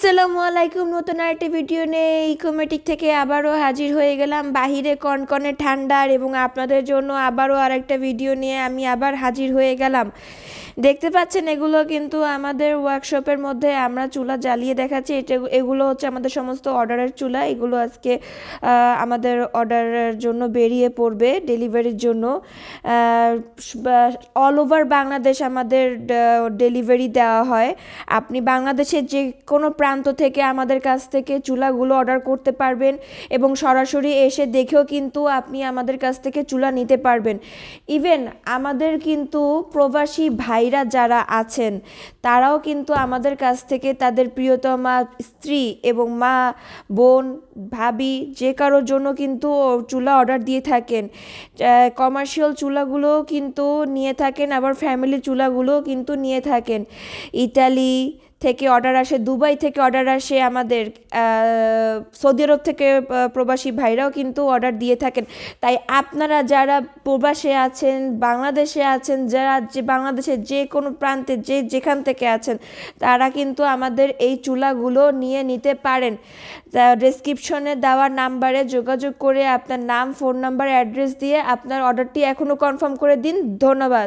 আসসালামু আলাইকুম। নতুন আরেকটি ভিডিও নিয়ে ইকোমেটিক থেকে আবারও হাজির হয়ে গেলাম। বাহিরে কনকনে ঠান্ডার এবং আপনাদের জন্য আবারও আরেকটা ভিডিও নিয়ে আমি আবার হাজির হয়ে গেলাম। দেখতে পাচ্ছেন এগুলো কিন্তু আমাদের ওয়ার্কশপের মধ্যে আমরা চুলা জ্বালিয়ে দেখাচ্ছি। এগুলো হচ্ছে আমাদের সমস্ত অর্ডারের চুলা। এগুলো আজকে আমাদের অর্ডারের জন্য বেরিয়ে পড়বে ডেলিভারির জন্য। অল ওভার বাংলাদেশ আমাদের ডেলিভারি দেওয়া হয়। আপনি বাংলাদেশের যে কোনো প্রান্ত থেকে আমাদের কাছ থেকে চুলাগুলো অর্ডার করতে পারবেন এবং সরাসরি এসে দেখেও কিন্তু আপনি আমাদের কাছ থেকে চুলা নিতে পারবেন। ইভেন আমাদের কিন্তু প্রবাসী ভাইরা যারা আছেন তারাও কিন্তু আমাদের কাছ থেকে তাদের প্রিয়তমা স্ত্রী এবং মা, বোন, ভাবি যে কারোর জন্য কিন্তু চুলা অর্ডার দিয়ে থাকেন। কমার্শিয়াল চুলাগুলোও কিন্তু নিয়ে থাকেন, আবার ফ্যামিলি চুলাগুলোও কিন্তু নিয়ে থাকেন। ইতালি থেকে অর্ডার আসে, দুবাই থেকে অর্ডার আসে, আমাদের সৌদি আরব থেকে প্রবাসী ভাইরাও কিন্তু অর্ডার দিয়ে থাকেন। তাই আপনারা যারা প্রবাসে আছেন, বাংলাদেশে আছেন, যারা যে বাংলাদেশের যে কোনো প্রান্তে যেখান থেকে আছেন তারা কিন্তু আমাদের এই চুলাগুলো নিয়ে নিতে পারেন। ডেসক্রিপশনে দেওয়া নাম্বারে যোগাযোগ করে আপনার নাম, ফোন নাম্বার, অ্যাড্রেস দিয়ে আপনার অর্ডারটি এখনও কনফার্ম করে দিন। ধন্যবাদ।